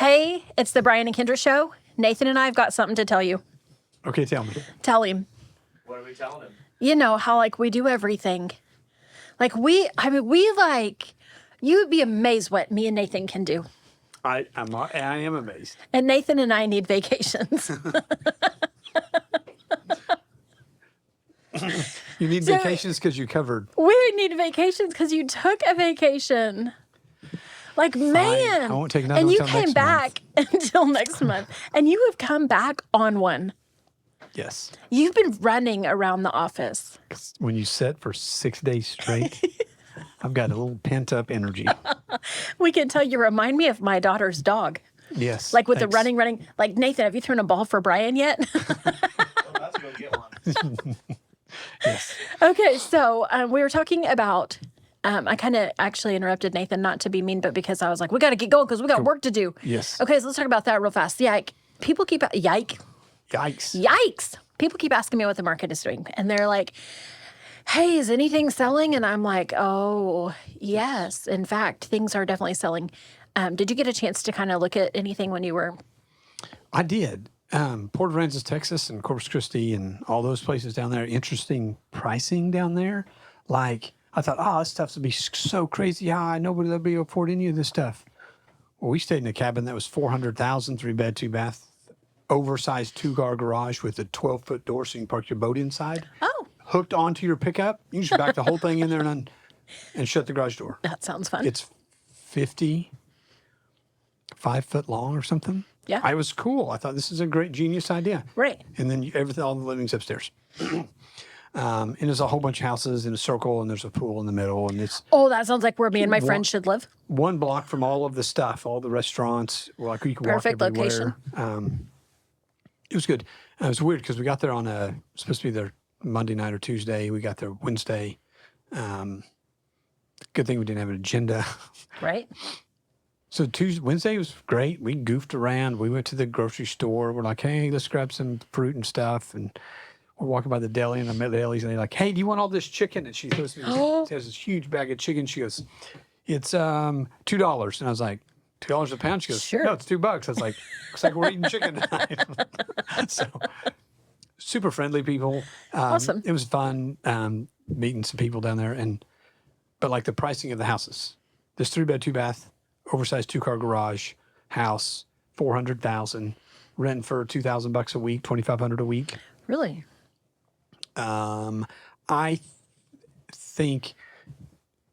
Hey, it's the Brian and Kindra show. Nathan and I have got something to tell you. Okay, tell me. Tell him. What are we telling him? You know how we do everything. You would be amazed what me and Nathan can do. I am amazed. And Nathan and I need vacations. You need vacations because you covered. We need vacations because you took a vacation. Man. I won't take another and one you till came next back until next month. And you have come back on one. Yes. You've been running around the office. 'Cause when you sit for 6 days straight, I've got a little pent up energy. We can tell you remind me of my daughter's dog. Yes. With the thanks. running. Nathan, have you thrown a ball for Brian yet? Well, that's going to get one. Yes. Okay, so we were talking about, I kind of actually interrupted Nathan, not to be mean, but because I was like, we got to get going because we got work to do. Yes. Okay, so let's talk about that real fast. Yikes. Yikes. People keep asking me what the market is doing. And they're like, hey, is anything selling? And I'm like, oh, yes. In fact, things are definitely selling. Did you get a chance to kind of look at anything when you were? I did. Port Aransas, Texas, and Corpus Christi, and all those places down there. Interesting pricing down there. I thought, this stuff's would be so crazy high. Nobody will be able to afford any of this stuff. Well, we stayed in a cabin that was $400,000, 3-bed, 2-bath, oversized 2-car garage with a 12-foot door so you can park your boat inside. Oh, Hooked onto your pickup. You can just back the whole thing in there and shut the garage door. that sounds fun. It's 55 foot long or something. Yeah. I was cool. I thought this is a great genius idea. Right. And then all the living's upstairs. And there's a whole bunch of houses in a circle, and there's a pool in the middle, and it's Oh, that sounds like where me and my friends should live. 1 block from all of the stuff, all the restaurants. You can Perfect walk everywhere. location. It was good. It was weird because we got there on supposed to be there Monday night or Tuesday. We got there Wednesday. Good thing we didn't have an agenda. Right. So Wednesday was great. We goofed around. We went to the grocery store. We're like, hey, let's grab some fruit and stuff. And we're walking by the deli, and I met the delis, and they're like, hey, do you want all this chicken? And she goes, she has this huge bag of chicken. She goes, it's $2. And I was like, $2 a pound? She goes, Sure. no, it's $2. I was like, looks like we're eating chicken tonight. So super friendly people. Awesome. It was fun meeting some people down there. But the pricing of the houses, this 3-bed, 2-bath, oversized 2-car garage house, $400,000, rent for $2,000 a week, $2,500 a week. Really? I think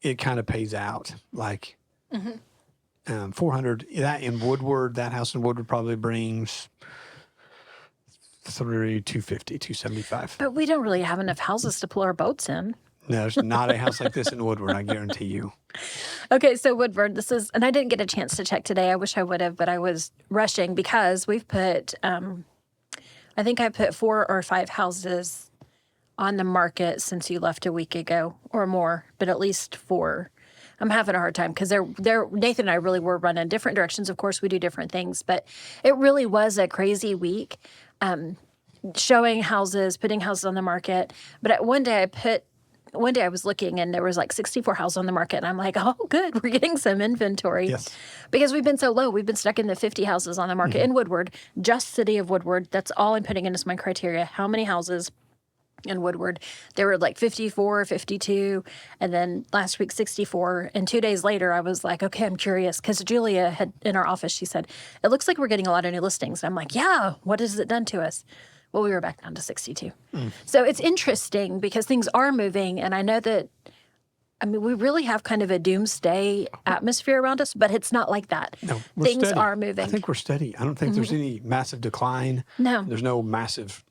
it kind of pays out. 400 that in Woodward, that house in Woodward probably brings $250, $275. But we don't really have enough houses to pull our boats in. No, there's not a house like this in Woodward, I guarantee you. Okay, so Woodward, and I didn't get a chance to check today. I wish I would have, but I was rushing because we've put, I think I put 4 or 5 houses on the market since you left a week ago or more, but at least 4. I'm having a hard time because Nathan and I really were running different directions. Of course, we do different things, but it really was a crazy week, showing houses, putting houses on the market. But one day I was looking and there was 64 houses on the market. And I'm like, oh, good. We're getting some inventory. Yes. Because we've been so low. We've been stuck in the 50 houses on the market in Woodward, just city of Woodward. That's all I'm putting in as my criteria. How many houses in Woodward? There were 54, 52. And then last week, 64. And 2 days later, I was like, okay, I'm curious. Because Julia had in our office, she said, it looks like we're getting a lot of new listings. And I'm like, yeah, what has it done to us? Well, we were back down to 62. So it's interesting because things are moving. And I know that, we really have kind of a doomsday atmosphere around us, but it's not like that. No, we're things steady. are moving. I think we're steady. I don't think there's any massive decline. No. There's no massive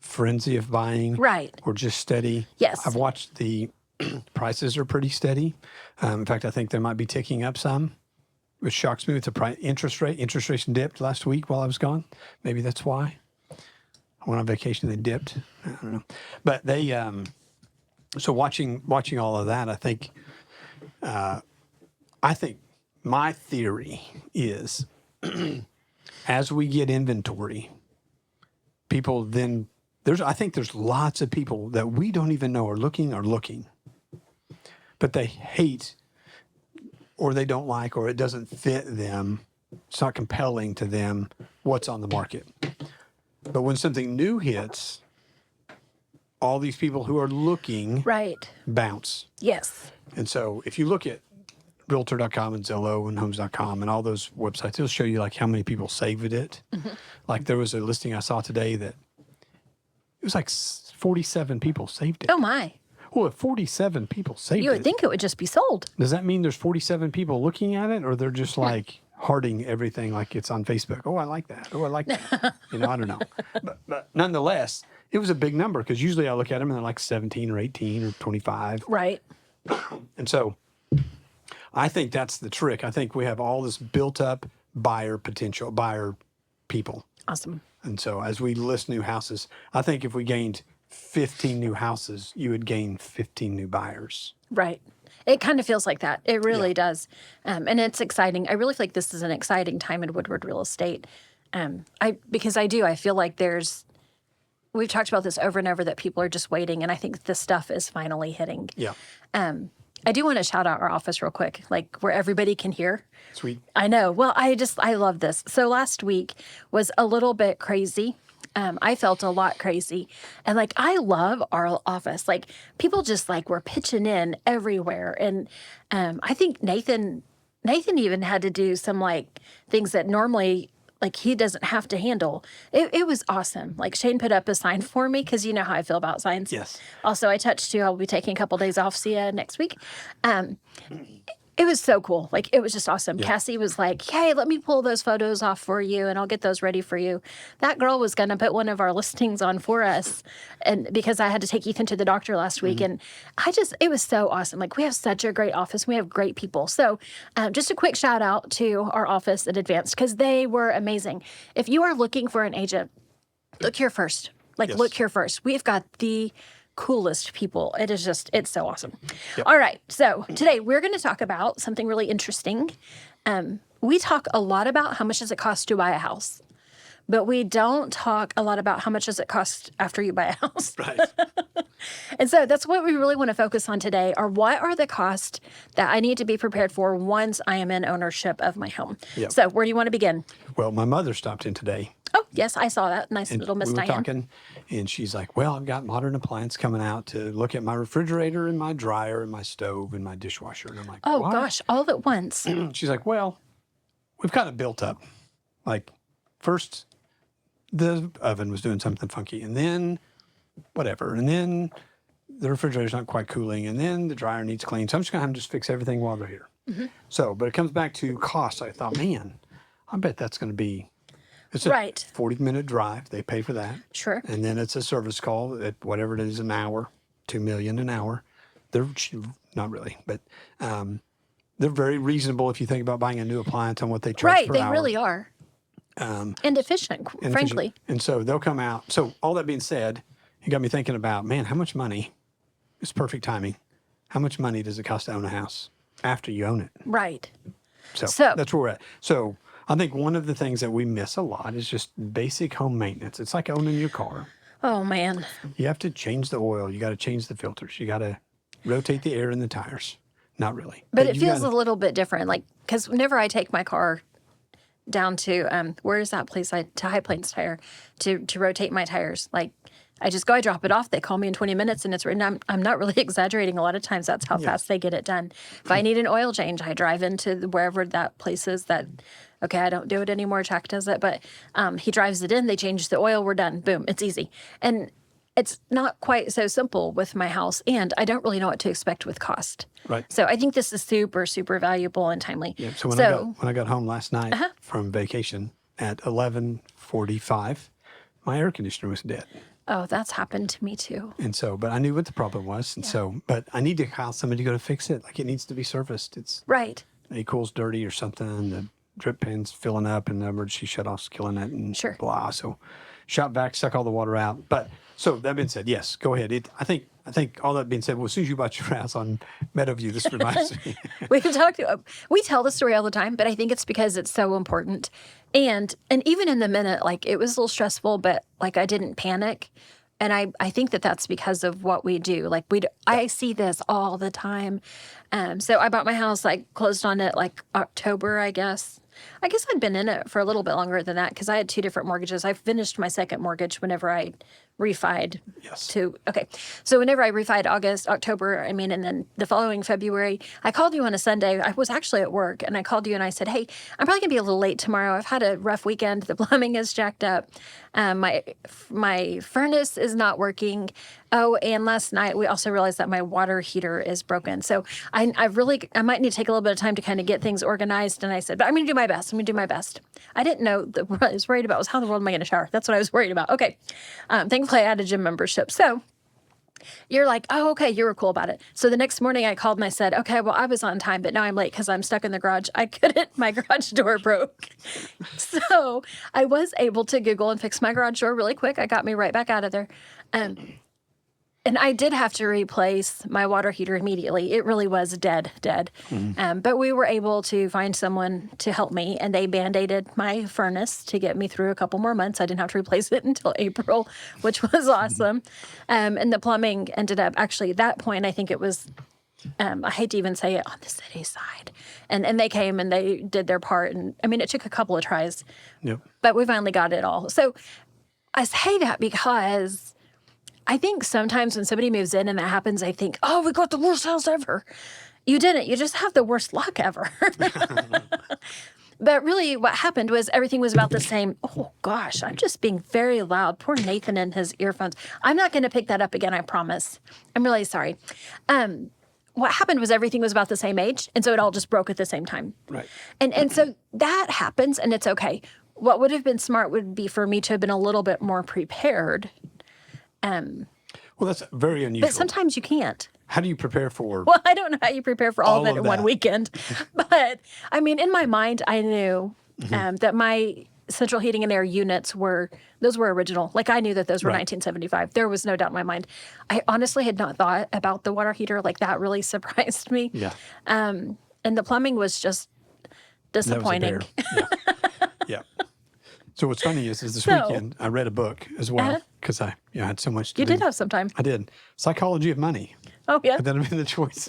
frenzy of buying. Right. We're just steady. Yes. I've watched the prices are pretty steady. In fact, I think they might be ticking up some, which shocks me with the interest rate. Interest rates dipped last week while I was gone. Maybe that's why. I went on vacation, they dipped. I don't know. But they, so watching all of that, I think my theory is as we get inventory, people then, I think there's lots of people that we don't even know are looking, but they hate or they don't like or it doesn't fit them it's not compelling to them what's on the market. But when something new hits, all these people who are looking Right. bounce. Yes. And so if you look at Realtor.com and Zillow and Homes.com and all those websites, it'll show you like how many people saved it. Like there was a listing I saw today that it was like 47 people saved it. Oh my. Well, if 47 people saved You would it, think it would just be sold. does that mean there's 47 people looking at it, or they're just like hearting everything like it's on Facebook? Oh, I like that. Oh, I like that. I don't know. But nonetheless, it was a big number because usually I look at them and they're like 17 or 18 or 25. Right. And so I think that's the trick. I think we have all this built up buyer potential, buyer people. Awesome. And so as we list new houses, I think if we gained 15 new houses, you would gain 15 new buyers. Right. It kind of feels like that. It really does. And it's exciting. I really feel like this is an exciting time in Woodward real estate. Because I feel like we've talked about this over and over that people are just waiting. And I think this stuff is finally hitting. Yeah. I do want to shout out our office real quick, like where everybody can hear. Sweet. I know. Well, I love this. So last week was a little bit crazy. I felt a lot crazy. And like, I love our office. Like people just like were pitching in everywhere. And I think Nathan even had to do some like things that normally like he doesn't have to handle. It was awesome. Like Shane put up a sign for me because you know how I feel about signs. Yes. Also, I touched you. I'll be taking a couple days off. See you next week. It was so cool. Like, it was just awesome. Yeah. Cassie was like, hey, let me pull those photos off for you and I'll get those ready for you. That girl was going to put one of our listings on for us. And because I had to take Ethan to the doctor last week. And it was so awesome. Like, we have such a great office. We have great people. So just a quick shout out to our office in advance because they were amazing. If you are looking for an agent, look here first. Look here first. We've got the coolest people. It's so awesome. Yep. All right. So today we're going to talk about something really interesting. We talk a lot about how much does it cost to buy a house, but we don't talk a lot about how much does it cost after you buy a house. Right. And so that's what we really want to focus on today are what are the costs that I need to be prepared for once I am in ownership of my home. Yep. So where do you want to begin? Well, my mother stopped in today. Oh, yes, I saw that. Nice and little Miss we were Diane. Talking, and she's like, well, I've got modern appliance coming out to look at my refrigerator and my dryer and my stove and my dishwasher. And I'm like, oh, what? gosh, all at once. She's like, well, we've kind of built up. Like, first, the oven was doing something funky, and then whatever, and then the refrigerator's not quite cooling, and then the dryer needs clean. So I'm just going to have to just fix everything while they're here. Mm-hmm. So, but it comes back to cost. I thought, man, I bet that's going to be... It's a 40-minute drive. They pay for that. Sure. And then it's a service call at whatever it is an hour, $2 million an hour. They're not really, but they're very reasonable if you think about buying a new appliance on what they charge per hour. Right, they really are. And efficient, frankly. And so they'll come out. So all that being said, it got me thinking about, man, how much money, it's perfect timing, how much money does it cost to own a house after you own it? Right. So that's where we're at. So I think one of the things that we miss a lot is just basic home maintenance. It's like owning your car. Oh, man. You have to change the oil. You got to change the filters. You got to rotate the air in the tires. Not really. But it feels a little bit different. Like, because whenever I take my car down to, where is that place? To High Plains Tire to rotate my tires. Like, I just go, I drop it off. They call me in 20 minutes and it's written. I'm not really exaggerating. A lot of times that's how fast they get it done. If I need an oil change, I drive into wherever that place is that, okay, I don't do it anymore. Jack does it, but he drives it in. They change the oil. We're done. Boom. It's easy. And it's not quite so simple with my house. And I don't really know what to expect with cost. Right. So I think this is super, super valuable and timely. Yeah. So when I got home last night from vacation at 11:45, my air conditioner was dead. Oh, that's happened to me too. And so, but I knew what the problem was. And so, but I need to call somebody to go to fix it. Like it needs to be serviced. It's right. It cools dirty or something. The drip pan's filling up and the emergency shutoff's killing it and blah. So shot back, suck all the water out. But so that being said, yes, go ahead. I think all that being said, well, as soon as you bought your house on Meadowview, this reminds me. We tell the story all the time, but I think it's because it's so important. And even in the minute, like it was a little stressful, but like I didn't panic. And I think that's because of what we do. Like I see this all the time. So I bought my house, like closed on it like October, I guess. I guess I'd been in it for a little bit longer than that because I had two different mortgages. I finished my second mortgage whenever I refied Yes. okay. So whenever I refied October, and then the following February, I called you on a Sunday. I was actually at work and I called you and I said, hey, I'm probably gonna be a little late tomorrow. I've had a rough weekend. The plumbing is jacked up. My furnace is not working. Oh, and last night we also realized that my water heater is broken. So I might need to take a little bit of time to kind of get things organized. And I said, but I'm gonna do my best. I'm gonna do my best. I didn't know that what I was worried about was how in the world am I gonna shower? That's what I was worried about. Okay. Thankfully I had a gym membership. So you're like, oh, okay, you were cool about it. So the next morning I called and I said, okay, well, I was on time, but now I'm late because I'm stuck in the garage. My garage door broke. So I was able to Google and fix my garage door really quick. I got me right back out of there. And I did have to replace my water heater immediately. It really was dead. But we were able to find someone to help me, and they Band-Aided my furnace to get me through a couple more months. I didn't have to replace it until April, which was awesome. And the plumbing ended up, actually, at that point, I think it was, I hate to even say it, on the city side. And they came and they did their part. And it took a couple of tries, but we finally got it all. So I say that because I think sometimes when somebody moves in and that happens, I think, oh, we got the worst house ever. You didn't. You just have the worst luck ever. But really what happened was everything was about the same. Oh, gosh, I'm just being very loud. Poor Nathan and his earphones. I'm not going to pick that up again, I promise. I'm really sorry. What happened was everything was about the same age, and so it all just broke at the same time. Right. And so that happens, and it's okay. What would have been smart would be for me to have been a little bit more prepared. Well, that's very unusual. But sometimes you can't. How do you prepare for? Well, I don't know how you prepare for all of it in one that. weekend. But, in my mind, I knew that my central heating and air units were original. Like, I knew that those were 1975. There was no doubt in my mind. I honestly had not thought about the water heater. Like, that really surprised me. Yeah. And the plumbing was just disappointing. That was a bear. Yeah. So what's funny is this weekend I read a book as well because I had so much to do. You did have some time. I did. Psychology of Money. Oh, yeah. But then I made the choice.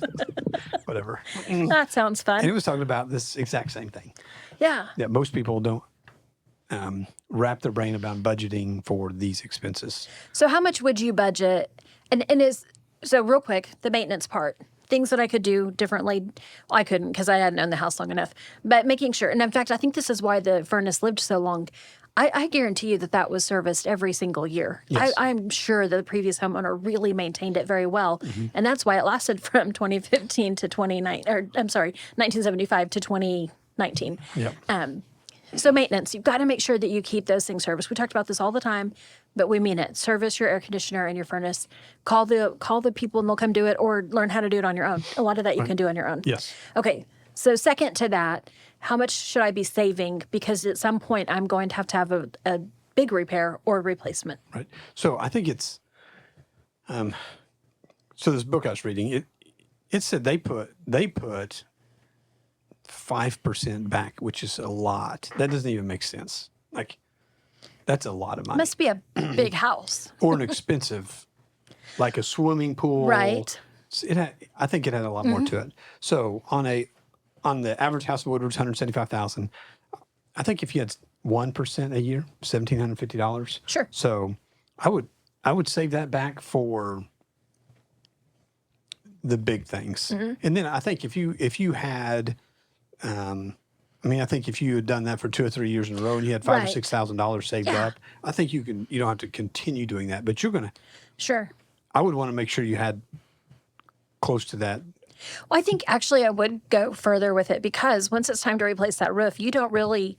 Whatever. That sounds fun. And it was talking about this exact same thing. Yeah. That most people don't wrap their brain about budgeting for these expenses. So how much would you budget? So real quick, the maintenance part. Things that I could do differently. Well, I couldn't because I hadn't owned the house long enough. But making sure, and in fact, I think this is why the furnace lived so long. I guarantee you that was serviced every single year. Yes. I'm sure the previous homeowner really maintained it very well. And that's why it lasted from 2015 to 1975 to 2019. Yep. So maintenance, you've got to make sure that you keep those things serviced. We talked about this all the time, but we mean it. Service your air conditioner and your furnace. Call the people and they'll come do it, or learn how to do it on your own. A lot of that you can do on your own. Yes. Okay. So second to that, how much should I be saving? Because at some point I'm going to have a big repair or replacement. Right. So I think it's, so this book I was reading, it said they put 5% back, which is a lot. That doesn't even make sense. Like, that's a lot of money. Must be a big house. Or an expensive, like a swimming pool. Right. I think it had a lot more to it. So on the average house in Woodward's $175,000. I think if you had 1% a year, $1,750. Sure. So I would save that back for the big things. And then I think if you had, I think if you had done that for 2 or 3 years in a row and you had $5,000 or $6,000 saved up, I think you don't have to continue doing that. But Sure. I would want to make sure you had close to that. Well, I think actually I would go further with it because once it's time to replace that roof, you don't really,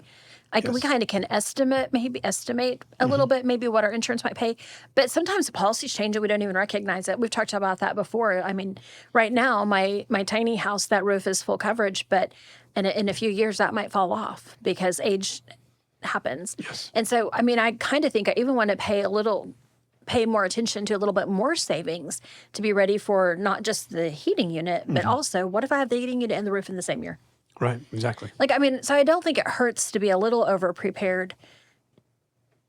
we kind of can estimate a little bit, maybe what our insurance might pay. But sometimes the policies change and we don't even recognize it. We've talked about that before. Right now, my tiny house, that roof is full coverage, but in a few years that might fall off because age happens. Yes. And so, I kind of think I even want to pay more attention to a little bit more savings to be ready for not just the heating unit, but also what if I have the heating unit and the roof in the same year? Right, exactly. So I don't think it hurts to be a little over prepared,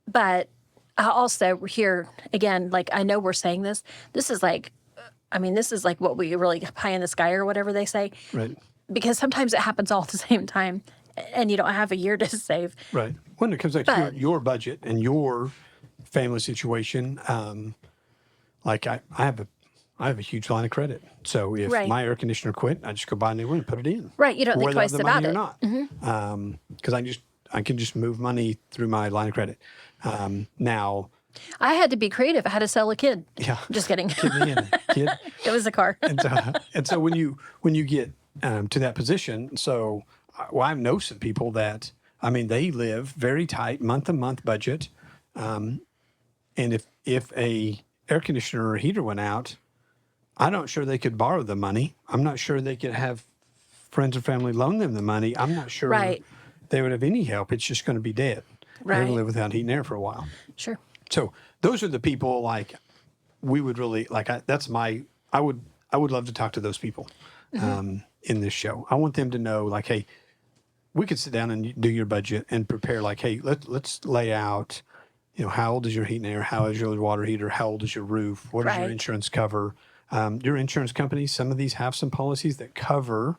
but I also here again, I know we're saying this is I mean, this is like what we really pie in the sky or whatever they say, Right. because sometimes it happens all at the same time and you don't have a year to save. Right. When it comes back to But- your budget and your family situation, like I have a huge line of credit. So if Right. my air conditioner quit, I just go buy a new one and put it in. Right. You don't think Whether I have twice the about money it. or not. Because I can just move money through my line of credit. Now, I had to be creative. I had to sell a kid. yeah. Just kidding. Kid me in, kid. It was a car. And so when you get to that position, so I know some people that, I mean, they live very tight month-to-month budget. And if a air conditioner or heater went out, I'm not sure they could borrow the money. I'm not sure they could have friends or family loan them the money. I'm not sure Right. they would have any help. It's just going to be dead. They're going Right. to live without heat and air for a while. Sure. So those are the people like we would really like. I would love to talk to those people in this show. I want them to know like, hey, we could sit down and do your budget and prepare like, hey, let's lay out, how old is your heat and air? How is your water heater? How old is your roof? What does your Right. insurance cover? Your insurance companies, some of these have some policies that cover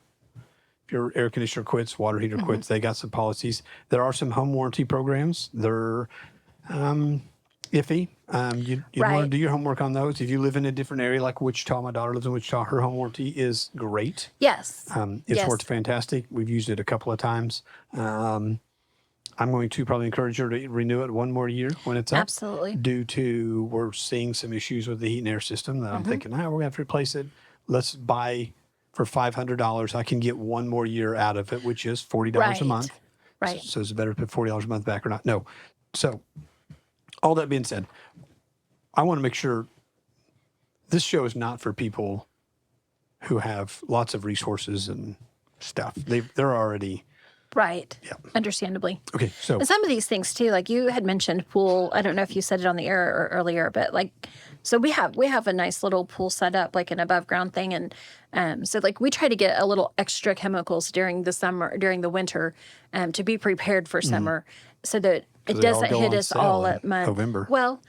if your air conditioner quits, water heater quits. They got some policies. There are some home warranty programs. They're iffy. You want to Right. do your homework on those. If you live in a different area like Wichita, my daughter lives in Wichita, her home warranty is great. Yes. It's Yes. worked fantastic. We've used it a couple of times. I'm going to probably encourage her to renew it one more year when it's up. Absolutely. Due to we're seeing some issues with the heat and air system that Mm-hmm. I'm thinking, we're going to have to replace it. Let's buy for $500. I can get one more year out of it, which is $40 a Right. month. Right. So is it better to put $40 a month back or not? No. So all that being said, I want to make sure this show is not for people who have lots of resources and stuff. They're already Right. Understandably. okay. So And some of these things too, like you had mentioned pool. I don't know if you said it on the air or earlier, but like, so we have a nice little pool set up, like an above ground thing, and so like we try to get a little extra chemicals during the winter, to be prepared for summer, so that it they all doesn't go hit on us sale all in at month. November. Well,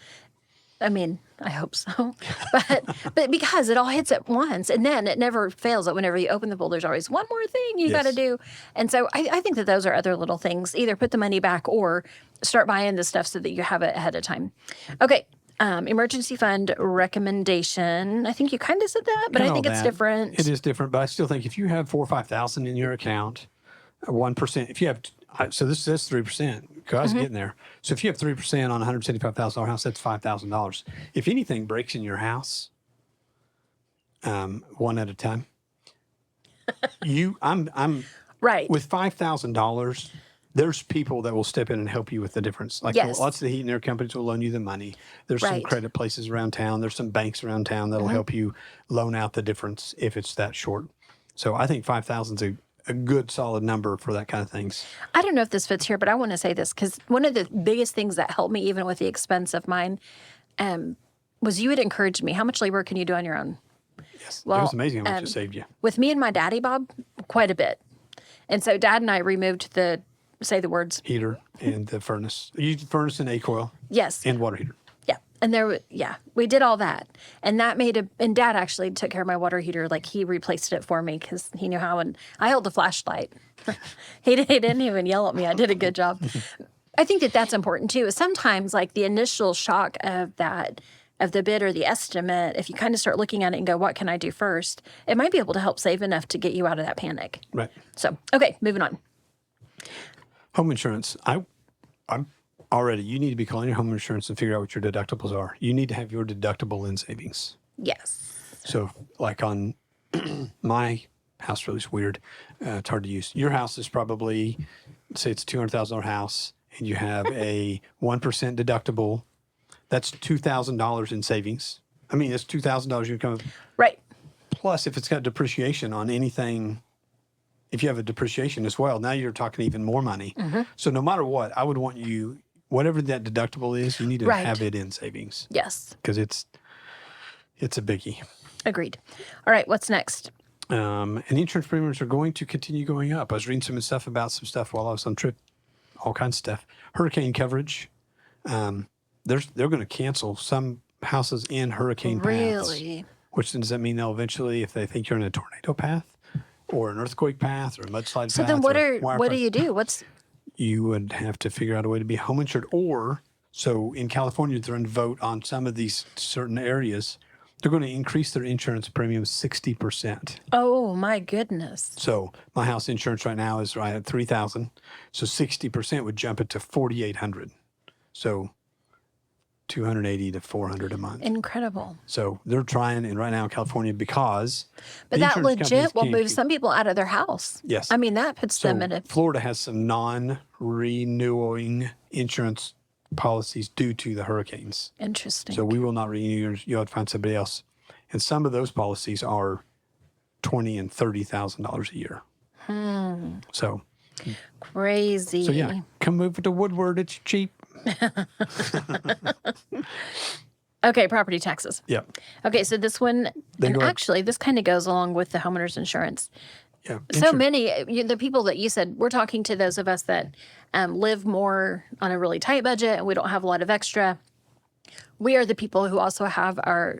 I mean, I hope so, but because it all hits at once, and then it never fails. That whenever you open the pool, there's always one more thing you got to Yes. do, and so I think that those are other little things. Either put the money back or start buying the stuff so that you have it ahead of time. Okay, emergency fund recommendation. I think you kind of said that, but I Kinda think all it's that. different. It is different, but I still think if you have 4,000 or 5,000 in your account, 1%. If you have, so this says 3%. I was getting there. So if you have 3% on a $175,000 house, that's $5,000. If anything breaks in your house, one at a time. I'm Right. with $5,000. There's people that will step in and help you with the difference. Like Yes. lots of the heat and air companies will loan you the money. There's some Right. credit places around town. There's some banks around town that'll help you loan out the difference if it's that short. So I think 5,000 is a good solid number for that kind of things. I don't know if this fits here, but I want to say this because one of the biggest things that helped me, even with the expense of mine, was you had encouraged me. How much labor can you do on your own? Yes. Well, it was amazing how much it saved you. With me and my daddy, Bob, quite a bit. And so Dad and I removed say the words. Heater and the furnace. You used the furnace and a coil Yes. and water heater. Yeah. And we did all that. And that and Dad actually took care of my water heater. Like he replaced it for me because he knew how. And I held the flashlight. He didn't even yell at me. I did a good job. I think that that's important too. Is sometimes like the initial shock of the bid or the estimate, if you kind of start looking at it and go, what can I do first? It might be able to help save enough to get you out of that panic. Right. So, okay, moving on. Home insurance. I'm already, you need to be calling your home insurance and figure out what your deductibles are. You need to have your deductible in savings. Yes. So like on my house, really is weird. It's hard to use. Your house is probably, say it's a $200,000 house and you have a 1% deductible. That's $2,000 in savings. I mean, it's $2,000 you come. Right. Plus, if it's got depreciation on anything, if you have a depreciation as well, now you're talking even more money. So no matter what, I would want you, whatever that deductible is, you need to Right. have it in savings Yes. because it's a biggie. Agreed. All right, what's next? And insurance premiums are going to continue going up. I was reading some stuff about some stuff while I was on trip, all kinds of stuff. Hurricane coverage. They're going to cancel some houses in hurricane paths. Really? which does that mean they'll eventually, if they think you're in a tornado path or an earthquake path or a mudslide So path? then what or do you do? You would have to figure out a way to be home insured. Or, so in California, they're going to vote on some of these certain areas. They're going to increase their insurance premiums 60%. Oh my goodness. So my house insurance right now is right at $3,000. So 60% would jump it to $4,800. So $280 to $400 a month. Incredible. So they're trying, and right now in California, because But the that insurance companies legit will can't move keep- some people out of their house. Yes. I mean, that puts So them in a. Florida has some non-renewing insurance policies due to the hurricanes. Interesting. So we will not renew yours. You'll have to find somebody else. And some of those policies are $20,000 and $30,000 a year. So Crazy. yeah, come move to Woodward. It's cheap. Okay, property taxes. Yep. Okay, so this one, They and go up. actually, this kind of goes along with the homeowner's insurance. Yeah. So many, the people that you said, we're talking to those of us that live more on a really tight budget and we don't have a lot of extra. We are the people who also have our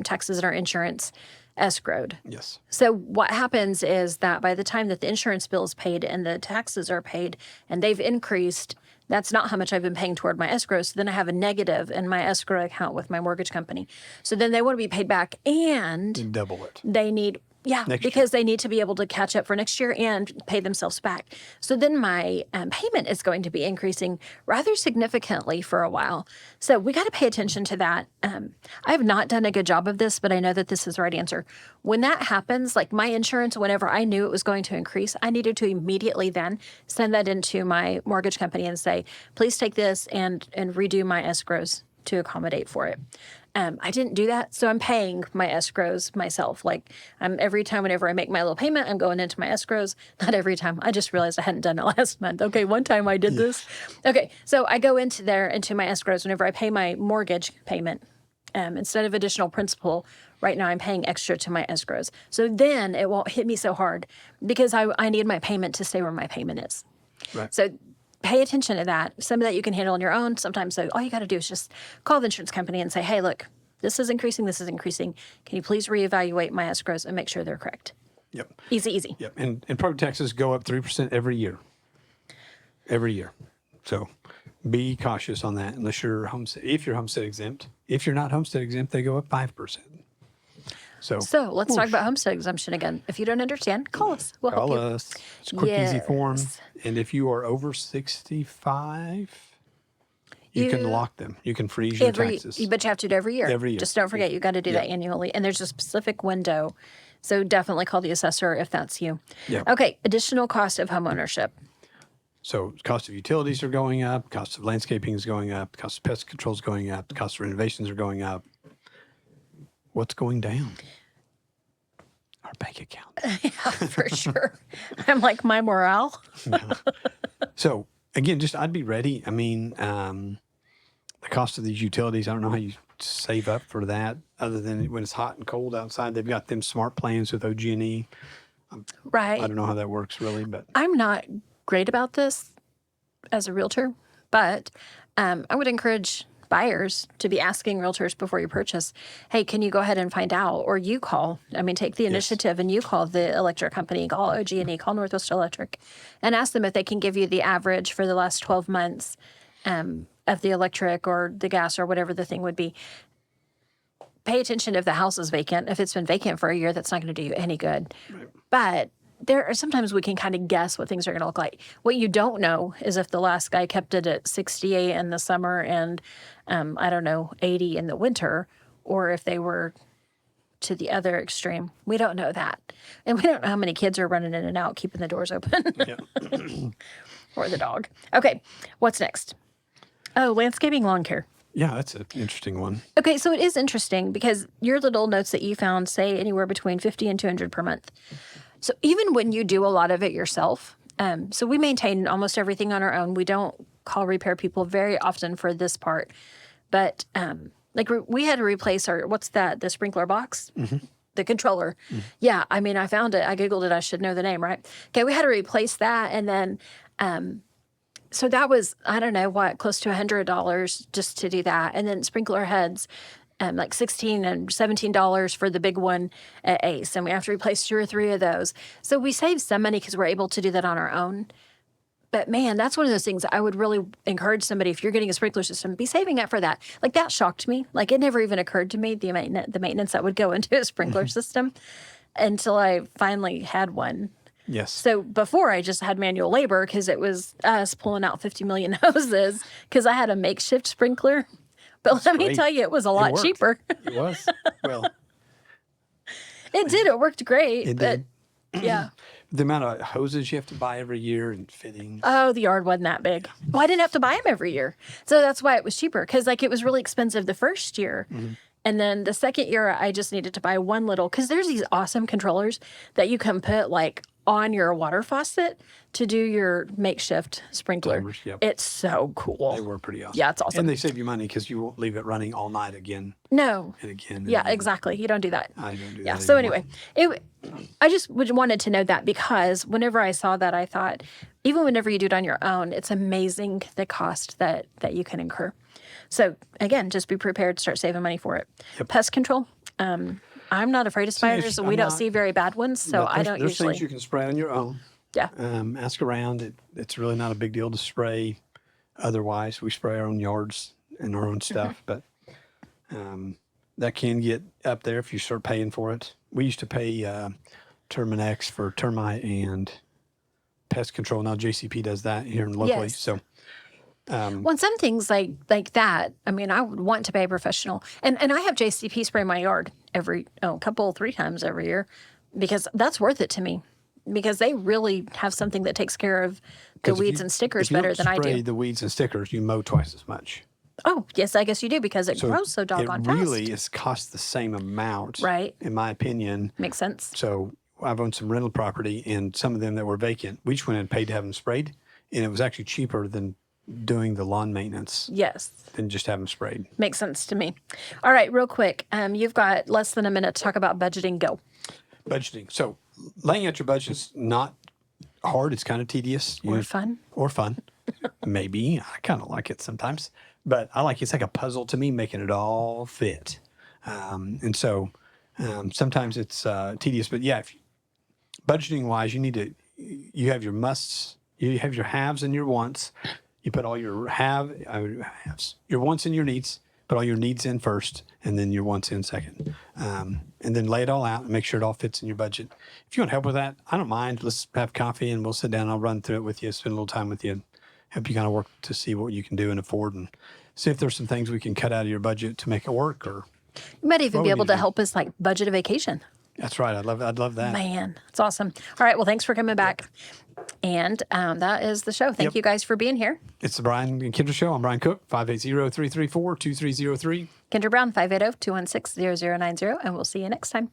taxes and our insurance escrowed. Yes. So what happens is that by the time that the insurance bill is paid and the taxes are paid and they've increased, that's not how much I've been paying toward my escrow. So then I have a negative in my escrow account with my mortgage company. So then they want to be paid back and Double it. they need, because they need to be able to catch up for next year and pay themselves back. So then my payment is going to be increasing rather significantly for a while. So we got to pay attention to that. I have not done a good job of this, but I know that this is the right answer. When that happens, like my insurance, whenever I knew it was going to increase, I needed to immediately then send that into my mortgage company and say, please take this and redo my escrows to accommodate for it. I didn't do that, so I'm paying my escrows myself. Like every time, whenever I make my little payment, I'm going into my escrows. Not every time. I just realized I hadn't done it last month. Okay, one time I did this. Okay, so I go into my escrows whenever I pay my mortgage payment. Instead of additional principal, right now I'm paying extra to my escrows. So then it won't hit me so hard because I need my payment to stay where my payment is. Right. So pay attention to that. Some of that you can handle on your own. Sometimes all you got to do is just call the insurance company and say, hey, look, this is increasing. This is increasing. Can you please reevaluate my escrows and make sure they're correct? Yep. Easy. Yep. And property taxes go up 3% every year. Every year. So be cautious on that unless you're homestead. If you're homestead exempt. If you're not homestead exempt, they go up 5%. So let's talk about homestead exemption again. If you don't understand, call us. We'll help call you. us. It's a quick, easy form. Yes. And if you are over 65, you can lock them. You can freeze your taxes. But you have to do it every year. Every year. Just don't forget, you got to do that annually. And there's a specific window. So definitely call the assessor if that's you. Yeah. Okay, additional cost of homeownership. So cost of utilities are going up, cost of landscaping is going up, cost of pest control is going up, cost of renovations are going up. What's going down? Our bank account. For sure. I'm like, my morale. So again, I'd be ready. I mean, the cost of these utilities, I don't know how you save up for that other than when it's hot and cold outside. They've got them smart plans with OG&E. Right. I don't know how that works really, but I'm not great about this as a realtor, but I would encourage buyers to be asking realtors before you purchase, hey, can you go ahead and find out? Or you call, take the initiative and you call the electric company, call OG&E, call Northwest Electric, and ask them if they can give you the average for the last 12 months of the electric or the gas or whatever the thing would be. Pay attention if the house is vacant. If it's been vacant for a year, that's not going to do you any good. Right. But there are sometimes we can kind of guess what things are going to look like. What you don't know is if the last guy kept it at 68 in the summer and, 80 in the winter, or if they were to the other extreme. We don't know that. And we don't know how many kids are running in and out, keeping the doors open. Or the dog. Okay, what's next? Oh, landscaping, lawn care. yeah, that's an interesting one. Okay, so it is interesting because your little notes that you found say anywhere between 50 and 200 per month. So even when you do a lot of it yourself, so we maintain almost everything on our own. We don't call repair people very often for this part, but we had to replace the sprinkler box, the controller. Yeah, I found it. I Googled it. I should know the name, right? Okay, we had to replace that, and then so that was close to $100 just to do that, and then sprinkler heads. like $16 and $17 for the big one at Ace, and we have to replace 2 or 3 of those. So we save some money because we're able to do that on our own. But man, that's one of those things I would really encourage somebody, if you're getting a sprinkler system, be saving up for that. Like that shocked me. Like it never even occurred to me, the maintenance that would go into a sprinkler system until I finally had one. Yes. So before I just had manual labor because it was us pulling out 50 million hoses because I had a makeshift sprinkler. But let me great. tell you, it was a lot worked. cheaper. It was. Well, It did. It worked great. It but did. yeah. the amount of hoses you have to buy every year and fittings. Oh, the yard wasn't that big. Well, I didn't have to buy them every year. So that's why it was cheaper because like it was really expensive the first year. And then the second year, I just needed to buy one little, because there's these awesome controllers that you can put like on your water faucet to do your makeshift sprinkler. Timers, yep. It's so cool. They were pretty awesome. Yeah, it's awesome. And they save you money because you won't leave it running all night again No. and again. And Yeah, again. exactly. You don't do that. I don't do Yeah. that So anymore. anyway, I just wanted to know that because whenever I saw that, I thought, even whenever you do it on your own, it's amazing the cost that you can incur. So again, just be prepared to start saving money for it. Yep. Pest control. I'm not afraid of spiders, and we I'm don't not. see very bad ones, so But I don't there's usually. things you can spray on your own. Yeah. Ask around. It's really not a big deal to spray. Otherwise, we spray our own yards and our own stuff, but that can get up there if you start paying for it. We used to pay Terminex for termite and pest control. Now JCP does that here locally. Yes. So Well, some things like that, I mean, I would want to pay a professional. And I have JCP spray my yard three times every year because that's worth it to me because they really have something that takes care of the 'cause if weeds you- and stickers if you better don't than I spray do. the weeds and stickers, you mow twice as much. Oh, yes, I guess you do because it grows so doggone it fast. really is cost the same amount, Right. in my opinion. Makes sense. So I've owned some rental property, and some of them that were vacant, we just went and paid to have them sprayed, and it was actually cheaper than doing the lawn maintenance Yes. than just have them sprayed. Makes sense to me. All right, real quick. You've got less than a minute to talk about budgeting. Go. Budgeting. So laying out your budget's not hard. It's kind of tedious. Or fun. Or fun. Maybe. I kind of like it sometimes. But I like it's like a puzzle to me, making it all fit. And so sometimes it's tedious. But yeah, budgeting wise, you have your musts, you have your haves and your wants. You put all your haves, your wants and your needs. Put all your needs in first, and then your wants in second. And then lay it all out and make sure it all fits in your budget. If you want help with that, I don't mind. Let's have coffee and we'll sit down. I'll run through it with you, spend a little time with you, and help you kind of work to see what you can do and afford, and see if there's some things we can cut out of your budget to make it work. Or You might even What be would able you to do? help us like budget a vacation. that's right. I'd love that. Man, it's awesome. All right. Well, thanks for coming back. And that is the show. Thank Yep. you guys for being here. It's the Brian and Kindra Show. I'm Brian Cook, 580-334-2303. Kendra Brown, 580-216-0090. And we'll see you next time.